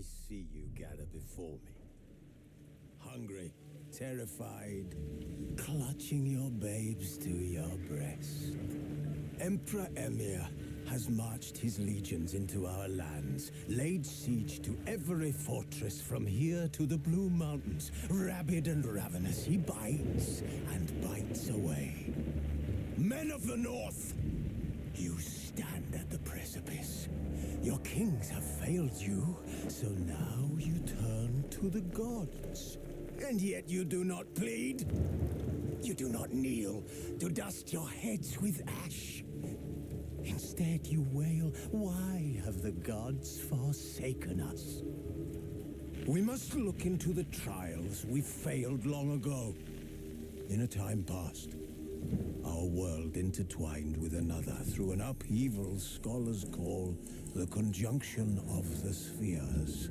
I see you gather before me. Hungry, terrified, clutching your babes to your breast. Emperor Emir has marched his legions into our lands, laid siege to every fortress from here to the Blue Mountains. Rabid and ravenous, he bites and bites away. Men of the North, you stand at the precipice. Your kings have failed you, so now you turn to the gods. And yet you do not plead. You do not kneel to dust your heads with ash. Instead you wail, why have the gods forsaken us? We must look into the trials we failed long ago. In a time past, our world intertwined with another through an upheaval scholars call the conjunction of the spheres.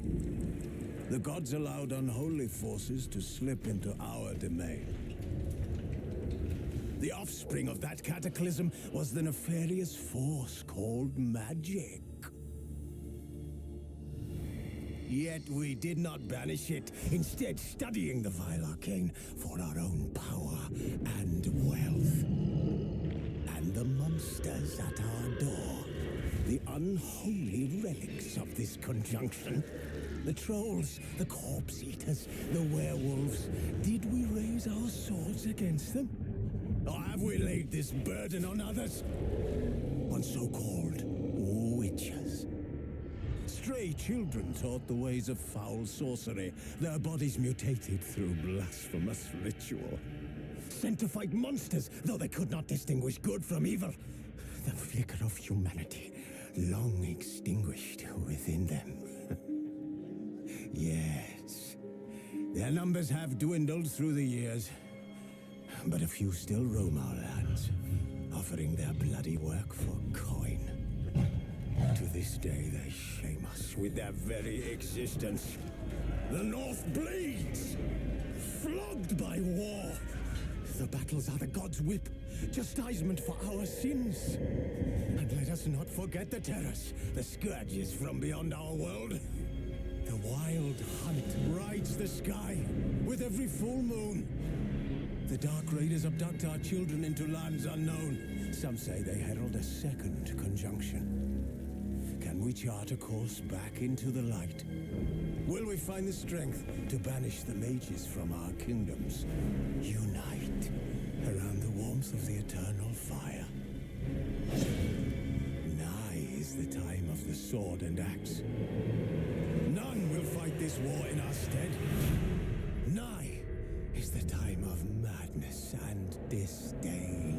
The gods allowed unholy forces to slip into our domain. The offspring of that cataclysm was the nefarious force called magic. Yet we did not banish it, instead studying the vile arcane for our own power and wealth. And the monsters at our door, the unholy relics of this conjunction. The trolls, the corpse eaters, the werewolves. Did we raise our swords against them? Or have we laid this burden on others? On so-called witches. Stray children taught the ways of foul sorcery, their bodies mutated through blasphemous ritual. Sent to fight monsters, though they could not distinguish good from evil. The flicker of humanity, long extinguished within them. Yes, their numbers have dwindled through the years, but a few still roam our lands, offering their bloody work for coin. To this day, they shame us with their very existence. The North bleeds, flogged by war. The battles are the gods' whip, chastisement for our sins. And let us not forget the terrors, the scourges from beyond our world. The wild hunt rides the sky with every full moon. The Dark Raiders abduct our children into lands unknown. Some say they herald a second conjunction. Can we chart a course back into the light? Will we find the strength to banish the mages from our kingdoms? Unite around the warmth of the eternal fire. Nigh is the time of the sword and axe. None will fight this war in our stead. Nigh is the time of madness and disdain.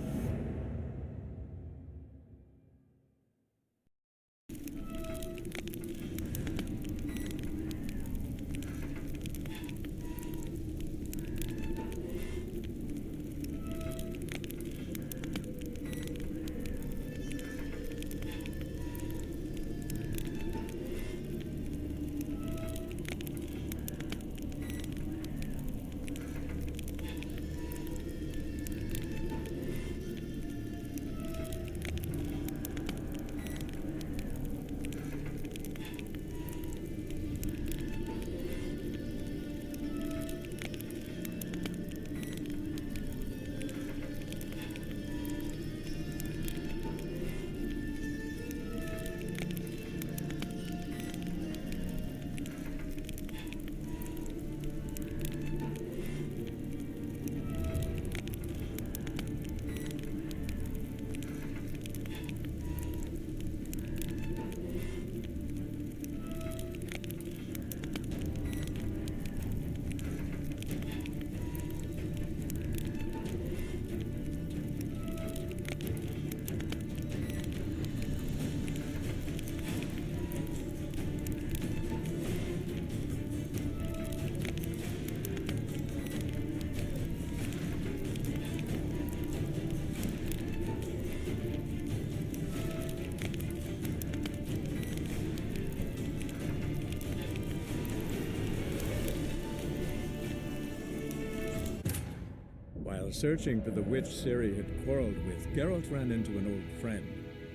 While searching for the witch Ciri had quarreled with, Geralt ran into an old friend,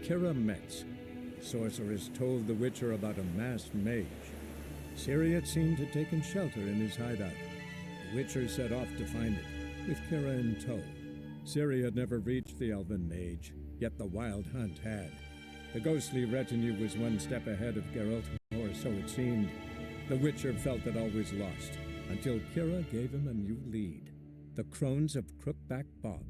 Kira Metz. Sorceress told the Witcher about a masked mage. Ciri had seemed to have taken shelter in his hideout. The Witcher set off to find it, with Kira in tow. Ciri had never reached the Elven Mage, yet the Wild Hunt had. The ghostly retinue was one step ahead of Geralt, or so it seemed. The Witcher felt that all was lost, until Kira gave him a new lead. The Crones of Crookback Bog.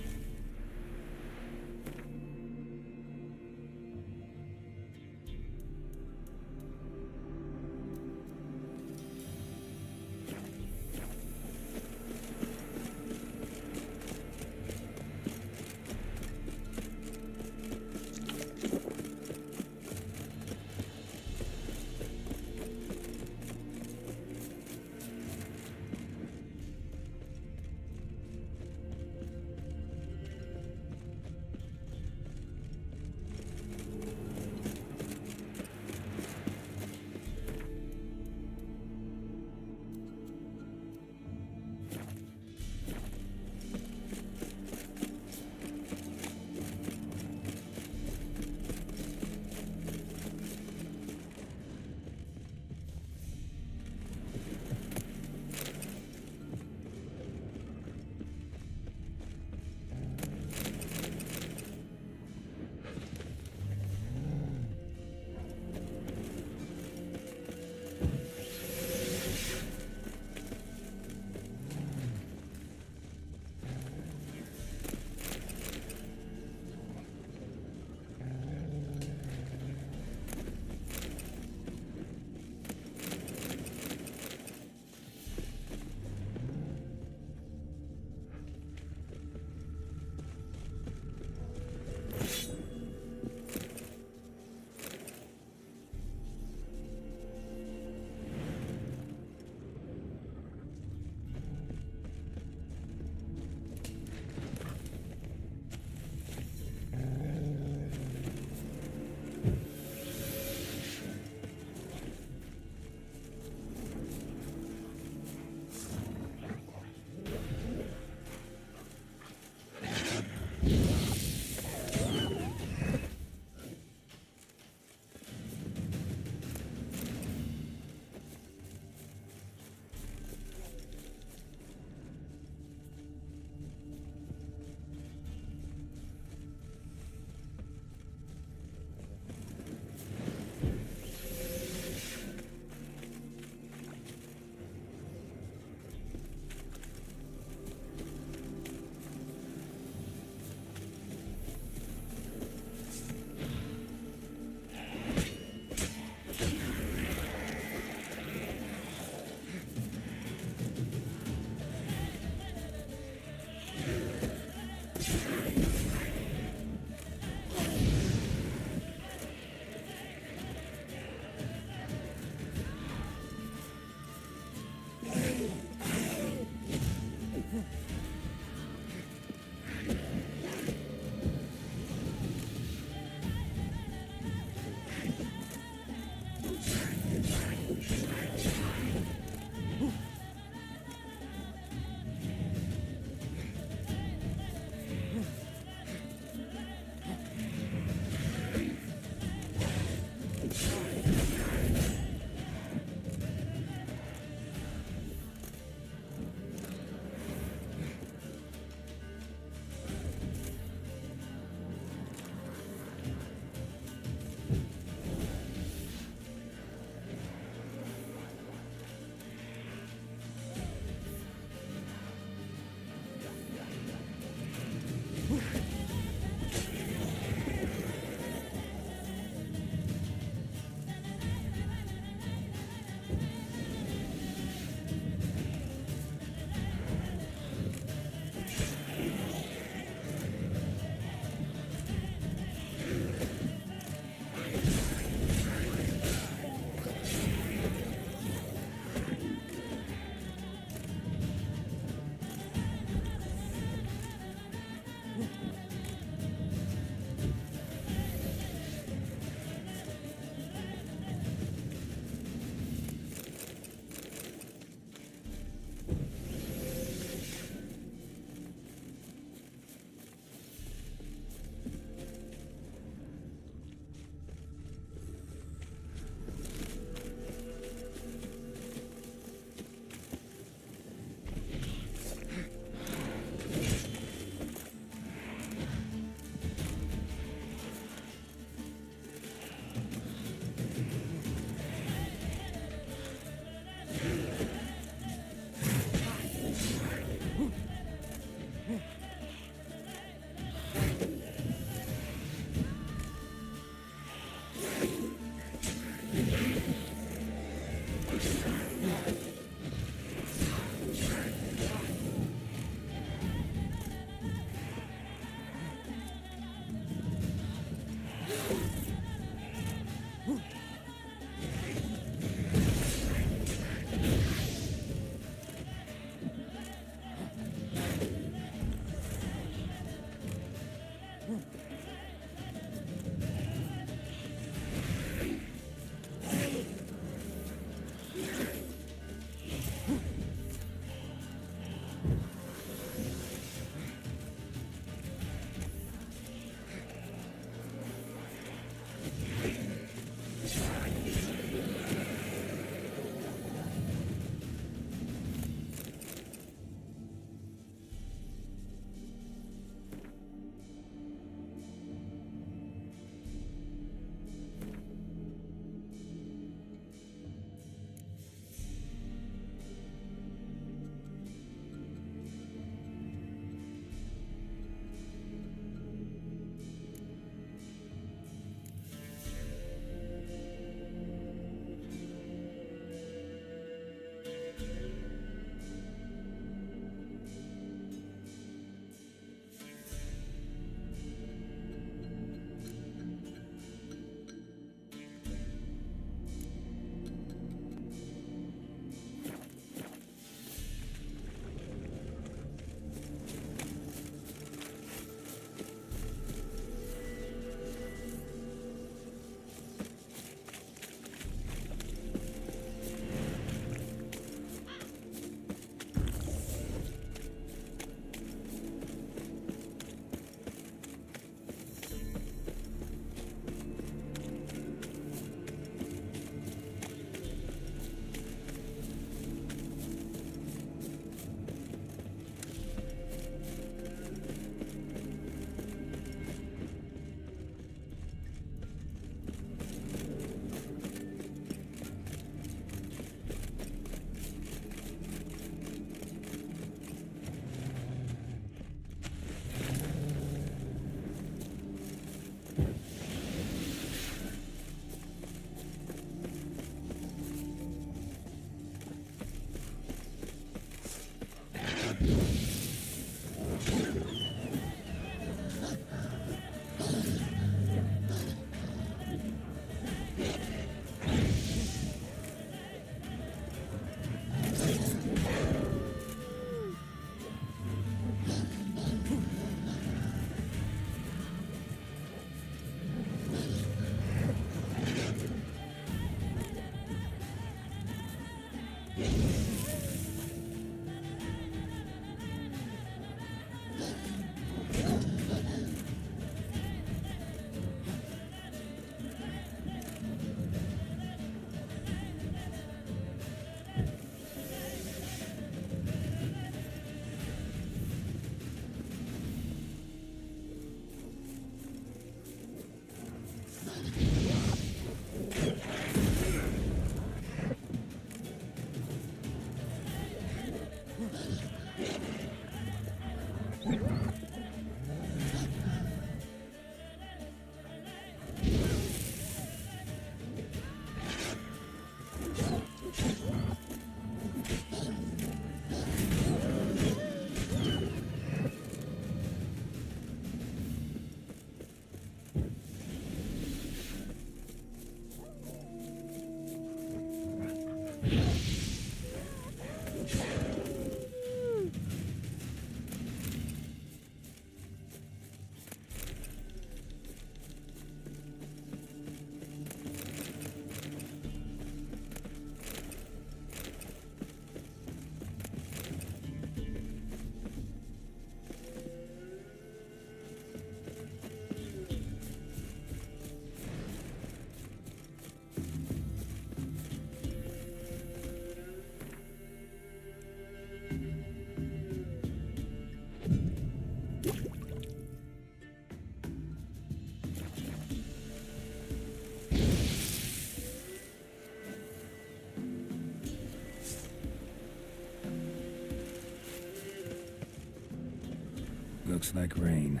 Looks like rain.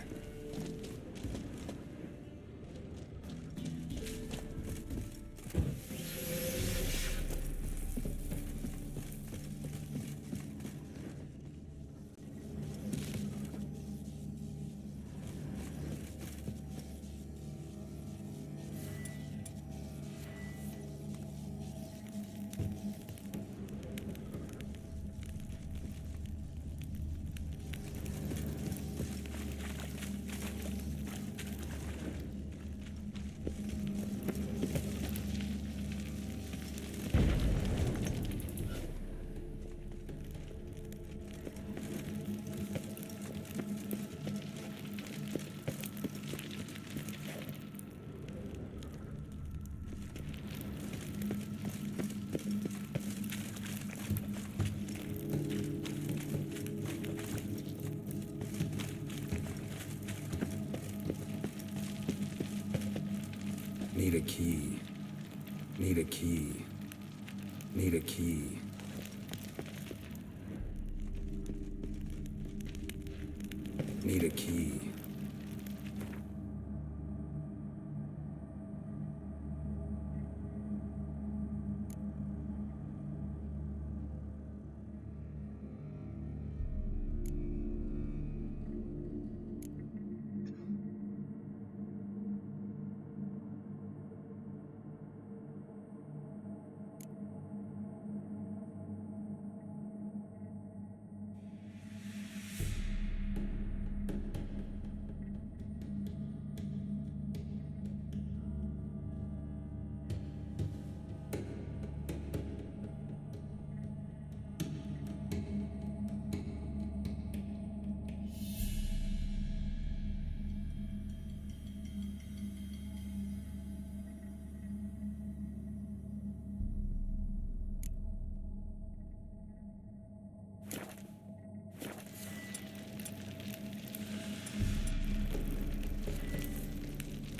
Need a key. Need a key. Need a key. Need a key.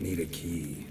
Need a key.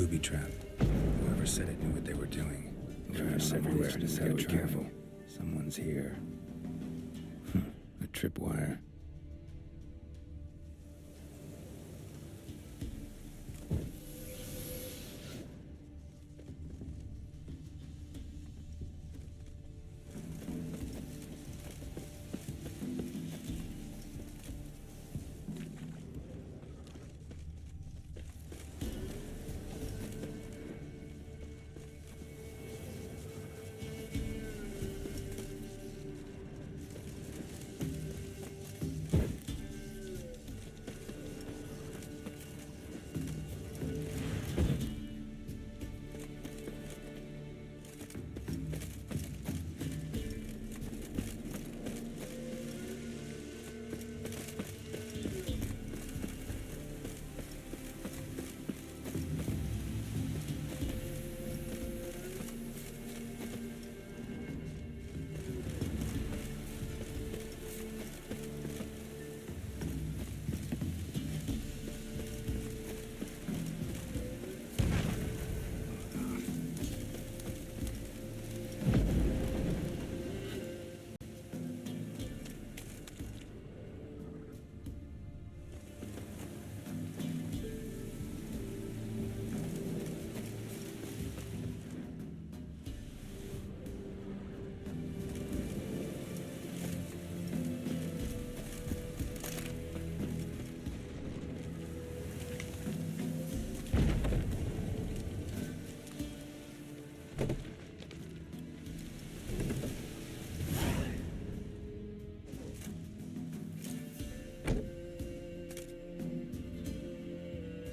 booby trap. Whoever said it knew what they were doing. Traps everywhere, just gotta be careful. Someone's here. A tripwire.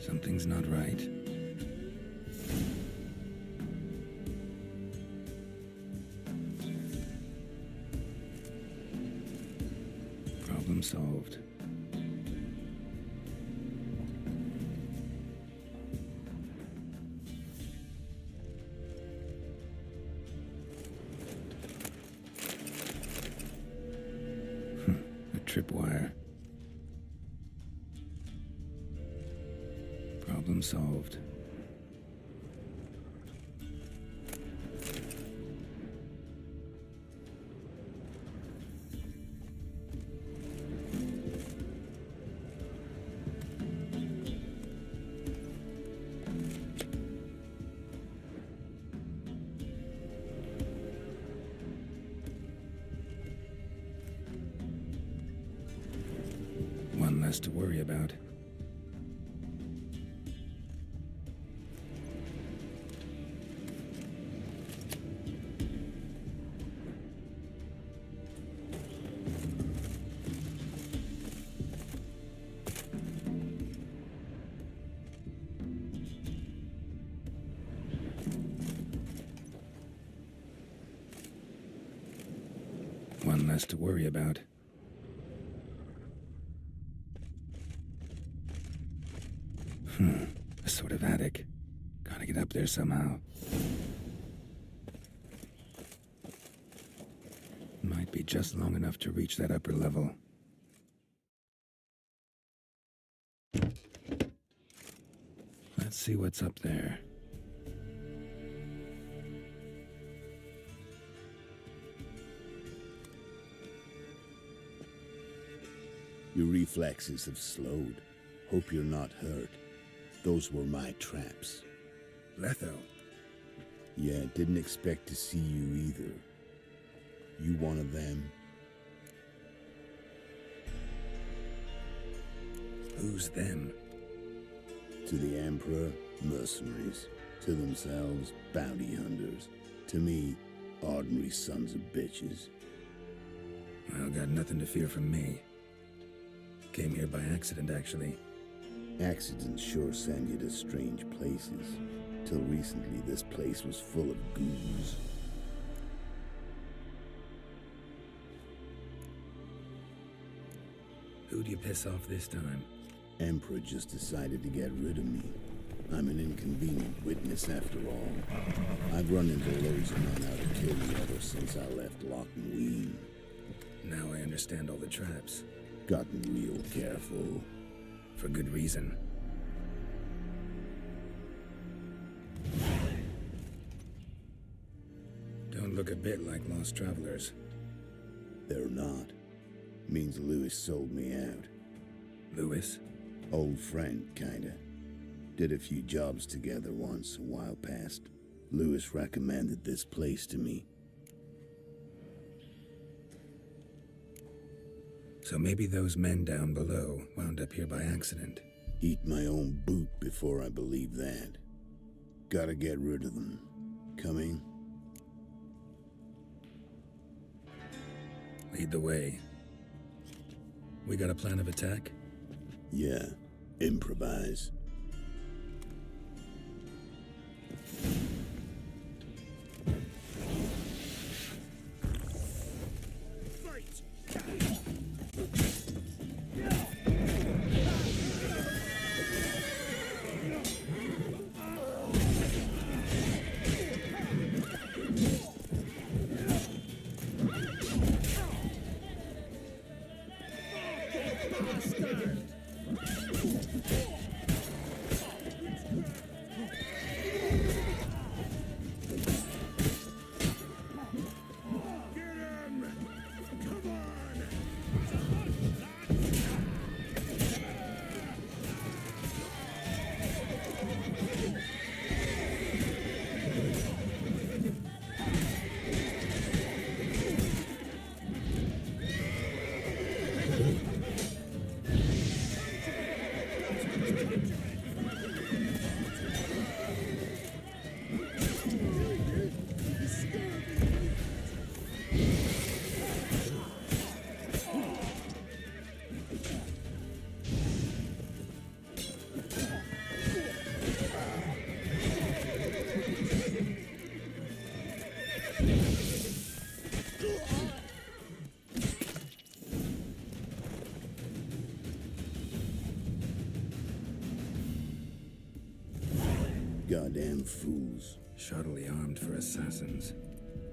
Something's not right. Problem solved. A tripwire. Problem solved. One less to worry about. One less to worry about. A sort of attic. Gotta get up there somehow. Might be just long enough to reach that upper level. Let's see what's up there. Your reflexes have slowed. Hope you're not hurt. Those were my traps. Letho. Yeah, didn't expect to see you either. You one of them? Who's them? To the Emperor, mercenaries. To themselves, bounty hunters. To me, ordinary sons of bitches. Well, got nothing to fear from me. Came here by accident, actually. Accidents sure send you to strange places. Till recently, this place was full of goons. Who'd you piss off this time? Emperor just decided to get rid of me. I'm an inconvenient witness after all. I've run into loads of men out to kill me ever since I left Loch and Ween. Now I understand all the traps. Gotten real careful. For good reason. don't look a bit like lost travelers. They're not. Means Lewis sold me out. Lewis? Old friend, kinda. Did a few jobs together once, a while past. Lewis recommended this place to me. So maybe those men down below wound up here by accident. Eat my own boot before I believe that. Gotta get rid of them. Coming? Lead the way. We got a plan of attack? Yeah. Improvise. Goddamn fools. Shoddily armed for assassins.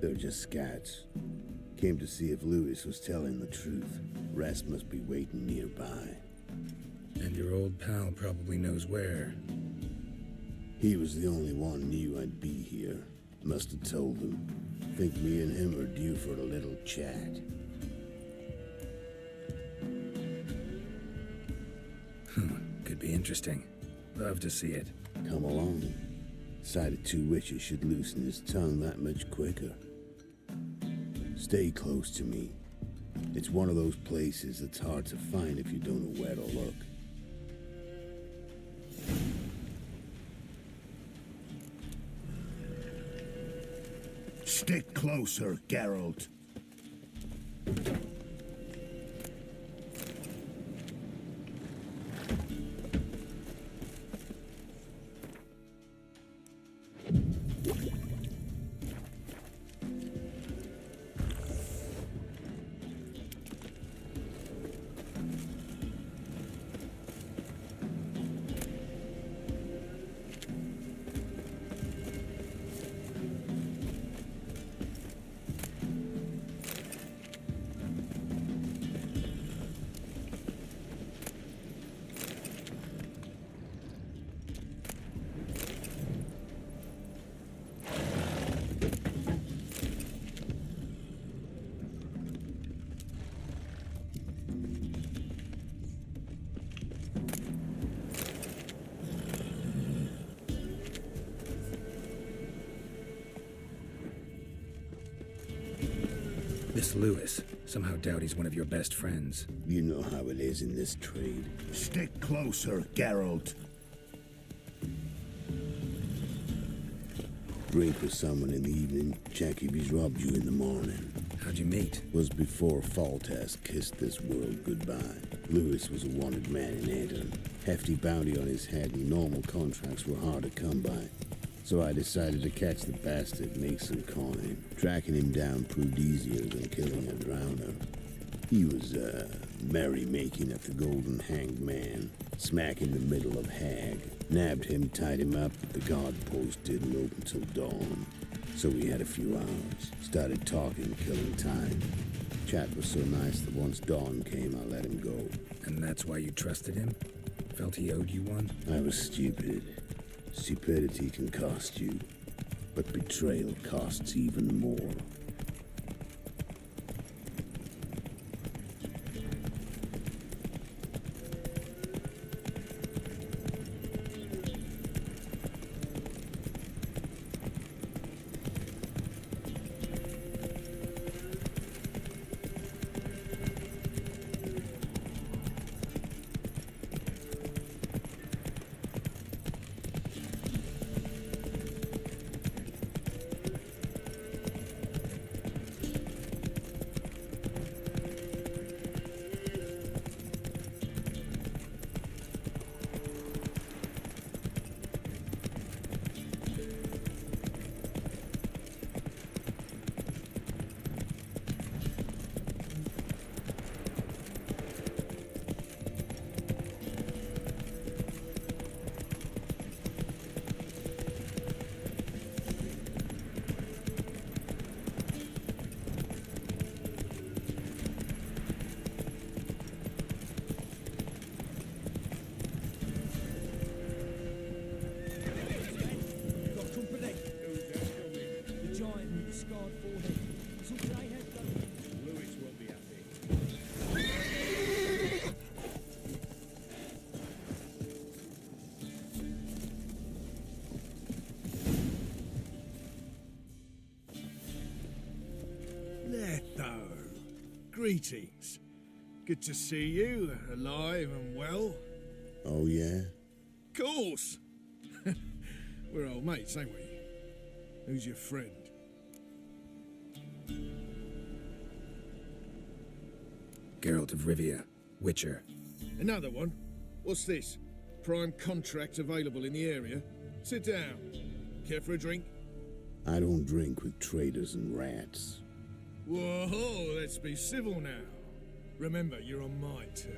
They're just scats. Came to see if Lewis was telling the truth. Rest must be waiting nearby. And your old pal probably knows where. He was the only one knew I'd be here. Must have told them. Think me and him are due for a little chat. Could be interesting. Love to see it. Come along. Sight of two witches should loosen his tongue that much quicker. Stay close to me. It's one of those places that's hard to find if you don't know where to look. Stick closer, Geralt. This Lewis. Somehow doubt he's one of your best friends. You know how it is in this trade. Stick closer, Geralt. Drink with someone in the evening, check if he's robbed you in the morning. How'd you meet? Was before Foltest kissed this world goodbye. Lewis was a wanted man in Aedirn. Hefty bounty on his head and normal contracts were hard to come by. So I decided to catch the bastard, make some coin. Tracking him down proved easier than killing a drowner. He was, merry-making at the Golden Hanged Man, smack in the middle of Hag. Nabbed him, tied him up, but the guard post didn't open till dawn. So we had a few hours. Started talking, killing time. Chat was so nice that once dawn came, I let him go. And that's why you trusted him? Felt he owed you one? I was stupid. Stupidity can cost you. But betrayal costs even more. Letho, greetings. Good to see you, alive and well. Oh, yeah? Course! We're old mates, ain't we? Who's your friend? Geralt of Rivia, Witcher. Another one? What's this? Prime contract available in the area? Sit down. Care for a drink? I don't drink with traitors and rats. Whoa, let's be civil now. Remember, you're on my turf.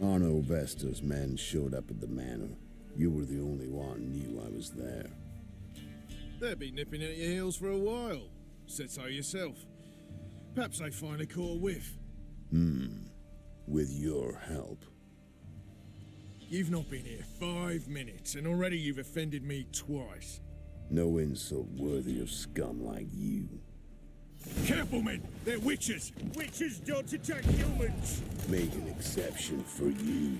Arno Vestor's men showed up at the manor. You were the only one knew I was there. They'll be nipping at your heels for a while. Said so yourself. Perhaps they finally caught a whiff. With your help. You've not been here 5 minutes, and already you've offended me twice. No insult worthy of scum like you. Careful, men! They're witches! Witches don't attack humans! Make an exception for you.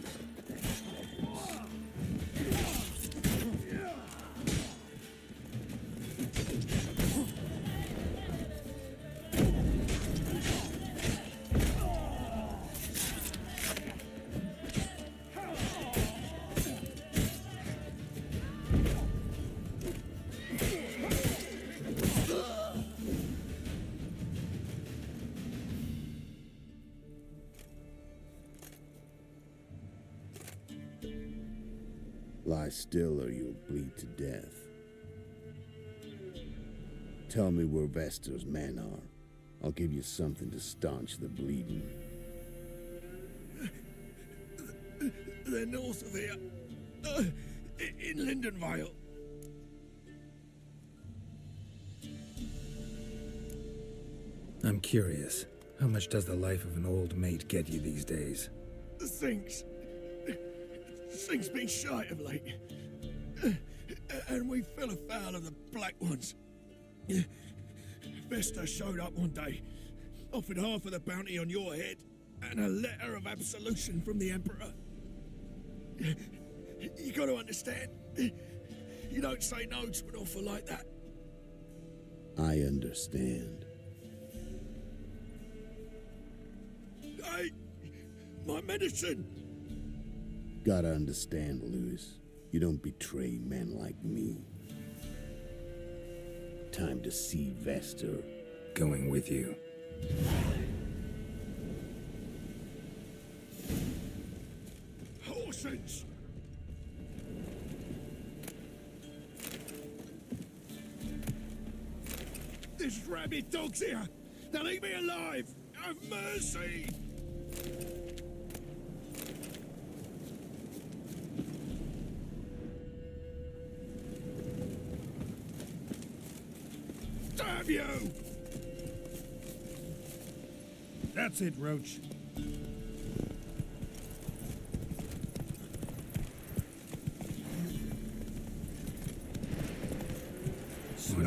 Lie still or you'll bleed to death. Tell me where Vestor's men are. I'll give you something to staunch the bleeding. They're north of here. In Lindenvale. I'm curious. How much does the life of an old mate get you these days? Things been shy of late. And we fell afoul of the Black Ones. Vestor showed up one day, offered half of the bounty on your head, and a letter of absolution from the Emperor. You gotta understand, you don't say no to an offer like that. I understand. Hey, my medicine! Gotta understand, Lewis. You don't betray men like me. Time to see Vestor. Going with you. Horses! There's rabid dogs here! They'll eat me alive! Have mercy! Damn you! That's it, Roach.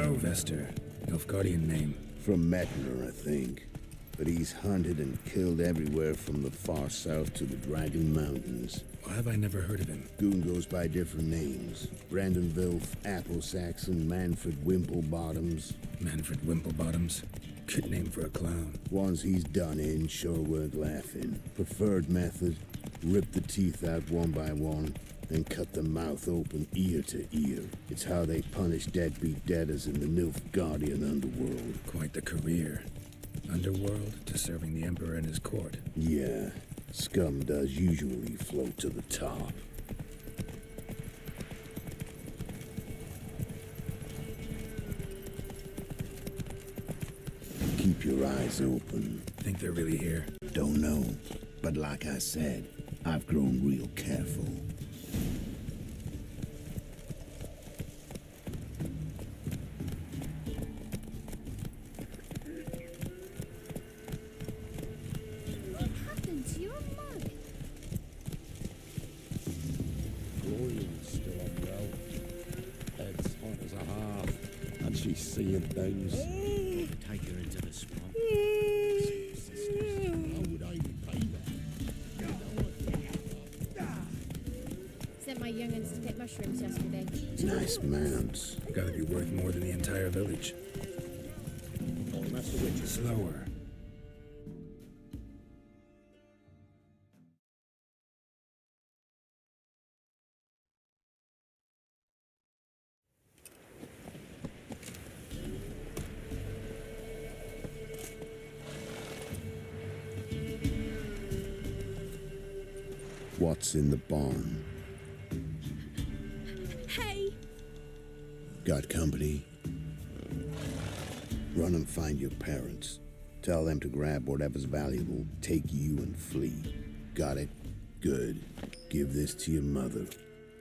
Arno Vester. Nilfgaardian name. From Metner, I think. But he's hunted and killed everywhere from the far south to the Dragon Mountains. Why have I never heard of him? Goon goes by different names. Brandon Vilf, Apple Saxon, Manfred Wimplebottoms. Manfred Wimplebottoms. Good name for a clown. Ones he's done in sure weren't laughing. Preferred method, rip the teeth out one by one, then cut the mouth open ear to ear. It's how they punish deadbeat debtors in the Nilfgaardian underworld. Quite the career. Underworld to serving the Emperor and his court. Yeah, scum does usually float to the top. Keep your eyes open. Think they're really here? Don't know, but like I said, I've grown real careful. What happened to your mug? Gloria's still unwell. Head's hot as a half, and she's seeing things. Take her into the swamp. How would I repay that? Sent my young'uns to pick mushrooms yesterday. Nice mounts. Gotta be worth more than the entire village. Oh, that's the witches. Slower. What's in the barn? Hey! Got company? Run and find your parents. Tell them to grab whatever's valuable, take you and flee. Got it? Good. Give this to your mother.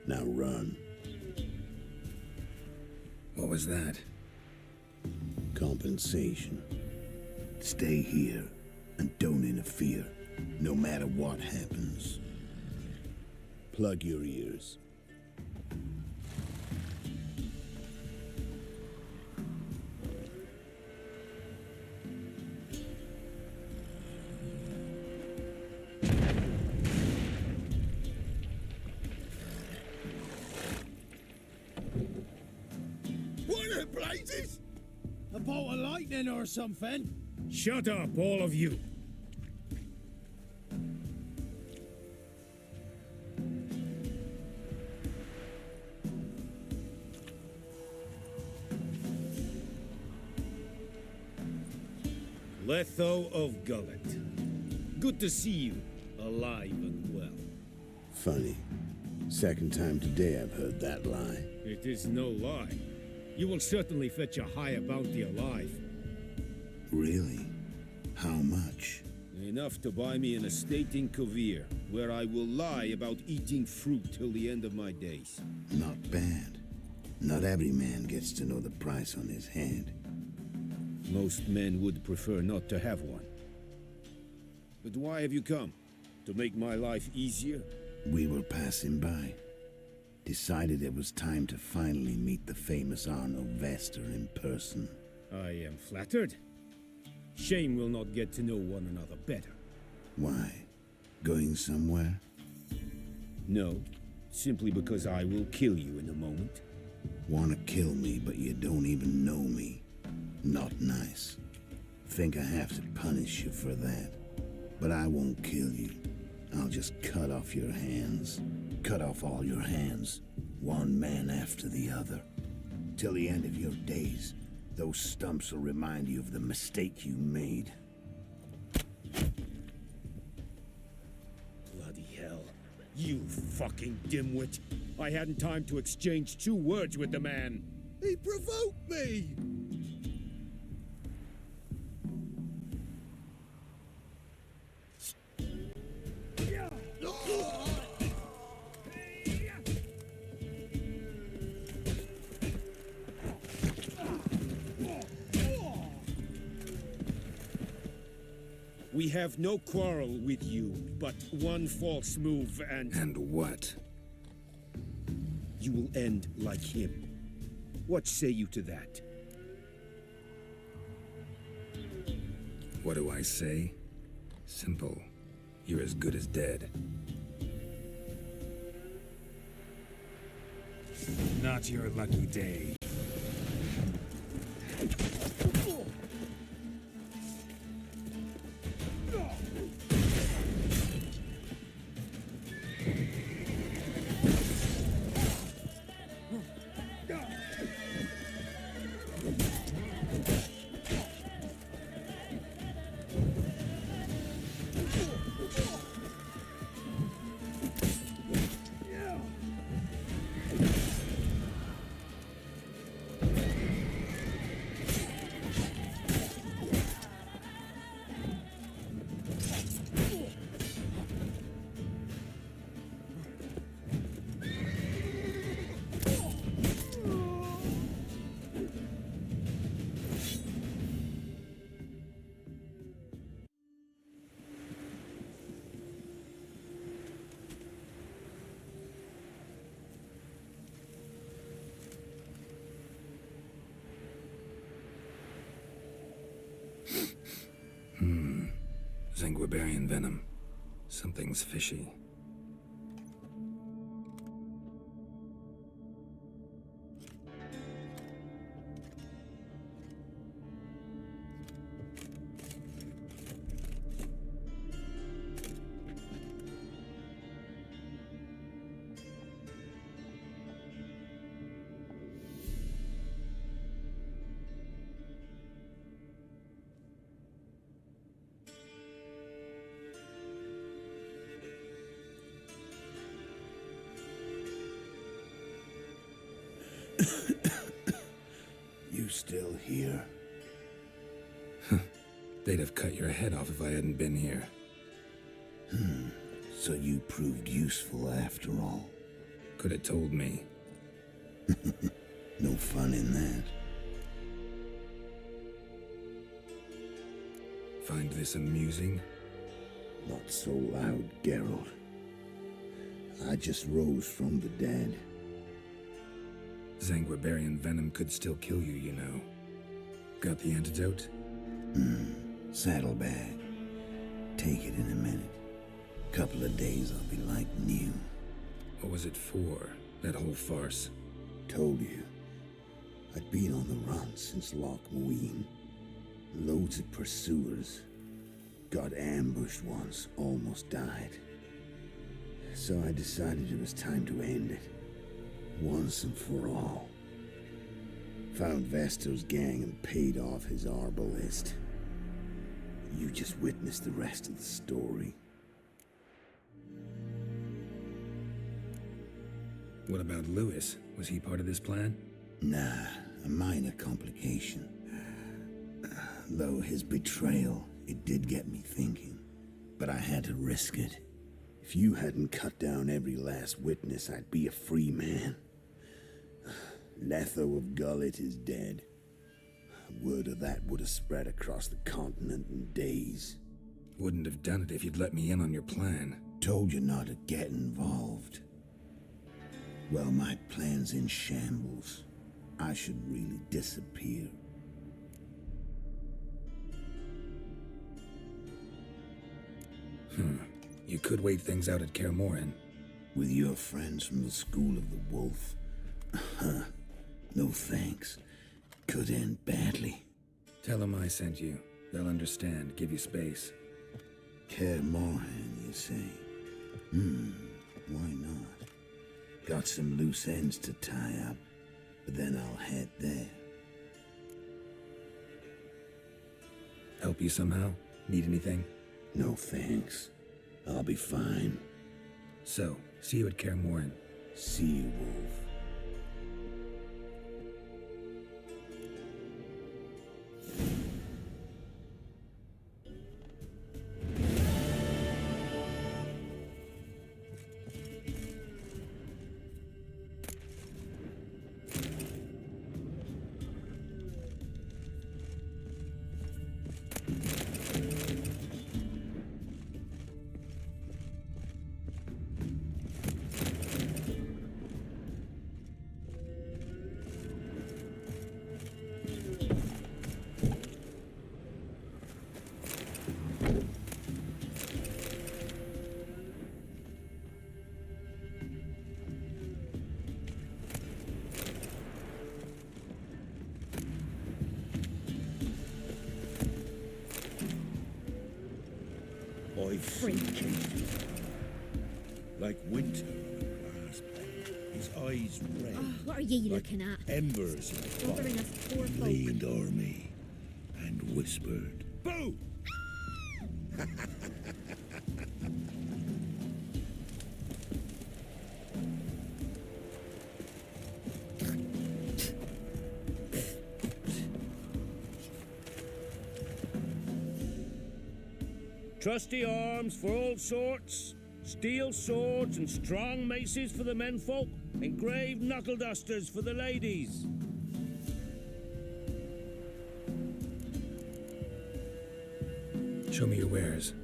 Now run. What was that? Compensation. Stay here and don't interfere, no matter what happens. Plug your ears. What the blazes? A bolt of lightning or something? Shut up, all of you. Letho of Gullet. Good to see you, alive and well. Funny. Second time today I've heard that lie. It is no lie. You will certainly fetch a higher bounty alive. Really? How much? Enough to buy me an estate in Kovir, where I will lie about eating fruit till the end of my days. Not bad. Not every man gets to know the price on his head. Most men would prefer not to have one. But why have you come? To make my life easier? We were passing by. Decided it was time to finally meet the famous Arno Vester in person. I am flattered. Shame we'll not get to know one another better. Why? Going somewhere? No, simply because I will kill you in a moment. Want to kill me, but you don't even know me. Not nice. Think I have to punish you for that. But I won't kill you. I'll just cut off your hands. Cut off all your hands. One man after the other. Till the end of your days, those stumps will remind you of the mistake you made. Bloody hell. You fucking dimwit. I hadn't time to exchange 2 words with the man. He provoked me! We have no quarrel with you, but one false move and... And what? You will end like him. What say you to that? What do I say? Simple. You're as good as dead. Not your lucky day. Zanguibarian venom. Something's fishy. You still here? They'd have cut your head off if I hadn't been here. So you proved useful after all. Could have told me. No fun in that. Find this amusing? Not so loud, Geralt. I just rose from the dead. Zanguibarian venom could still kill you, you know. Got the antidote? Saddlebag. Take it in a minute. Couple of days I'll be like new. What was it for, that whole farce? Told you. I'd been on the run since Loch Muin. Loads of pursuers. Got ambushed once, almost died. So I decided it was time to end it. Once and for all. Found Vasto's gang and paid off his arbalist. You just witnessed the rest of the story. What about Lewis? Was he part of this plan? Nah, a minor complication. Though his betrayal, it did get me thinking. But I had to risk it. If you hadn't cut down every last witness, I'd be a free man. Letho of Gullet is dead. Word of that would have spread across the continent in days. Wouldn't have done it if you'd let me in on your plan. Told you not to get involved. Well, my plan's in shambles. I should really disappear. You could wait things out at Kaer Morhen. With your friends from the School of the Wolf? No thanks. Could end badly. Tell them I sent you. They'll understand, give you space. Kaer Morhen, you say? Why not? Got some loose ends to tie up, but then I'll head there. Help you somehow? Need anything? No thanks. I'll be fine. So, see you at Kaer Morhen. See you, Wolf. I've Freak. changed like winter on a grass plot. His eyes red, Oh, what are ye like looking at? embers in a fire. Bothering us poor He folk. leaned o'er me and whispered, "Boo!" Trusty arms for all sorts, steel swords and strong maces for the menfolk, engraved knuckle dusters for the ladies. Show me your wares.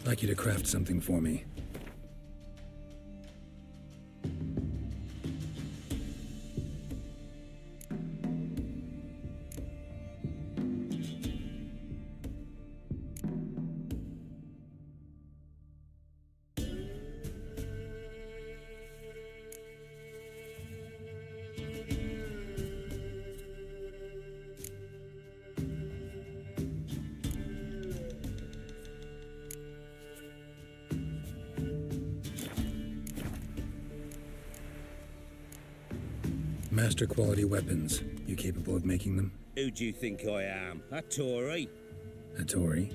I'd like you to craft something for me. Master quality weapons. You capable of making them? Who do you think I am? A Tory? A Tory?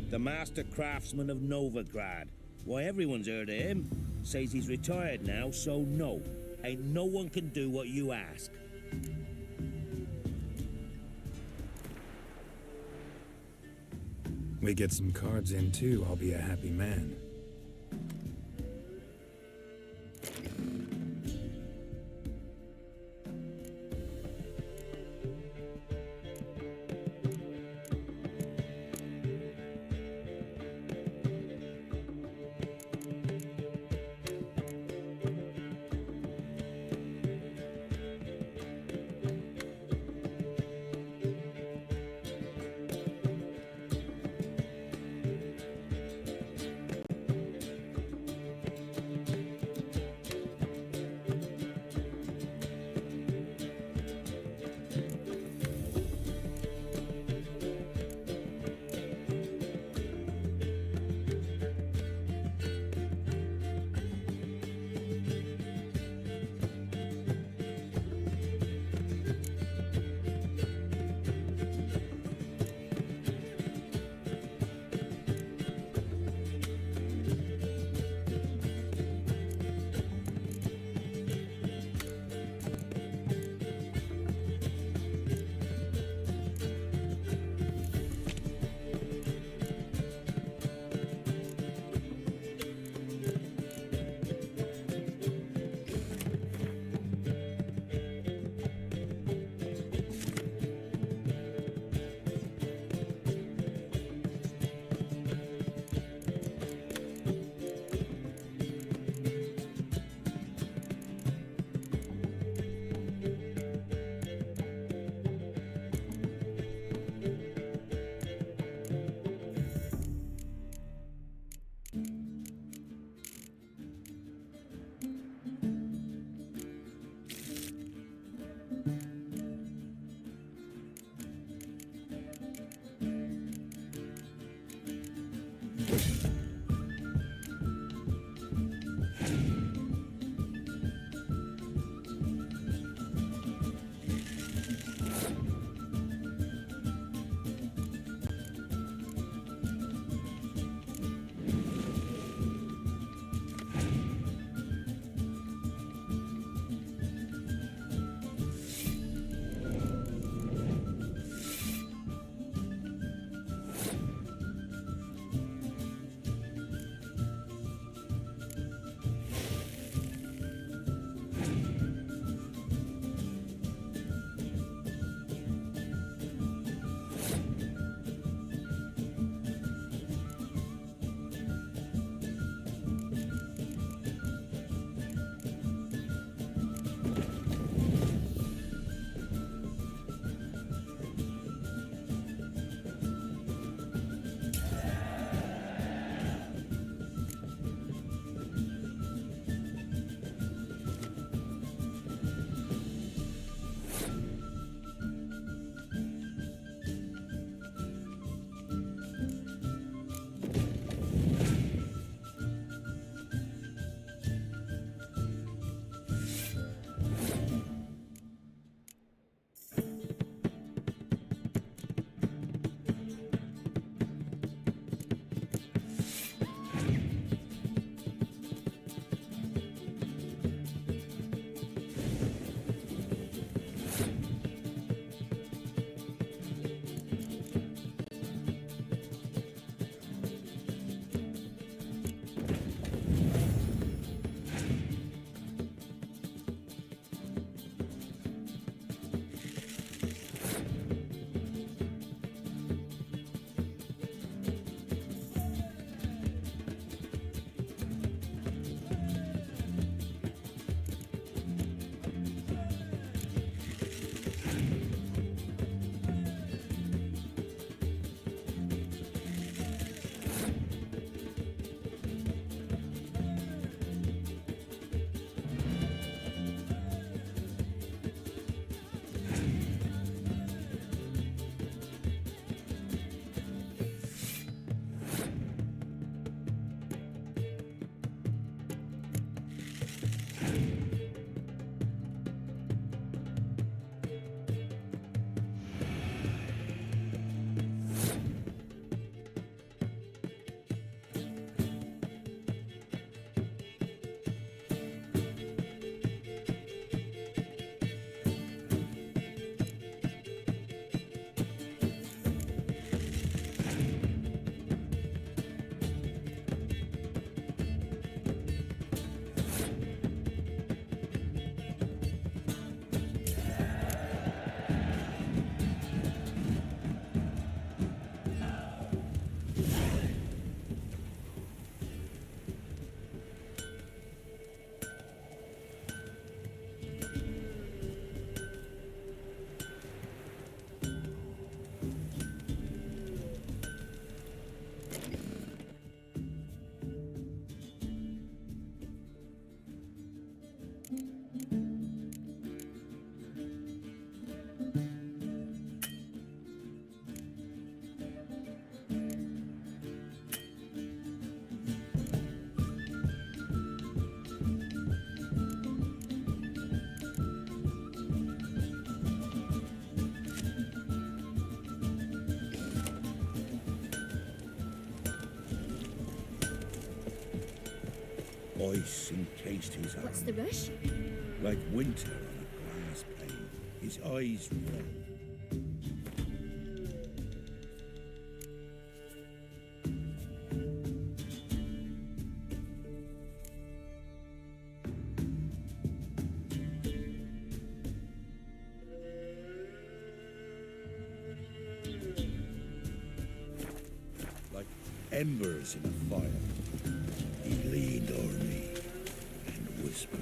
The master craftsman of Novigrad. Why, everyone's heard of him. Says he's retired now, so no. Ain't no one can do what you ask. We get some cards in too, I'll be a happy man. Ice encased his arm. What's the rush? Like winter on a glass pane. His eyes red. Like embers in a fire. He leaned over me and whispered.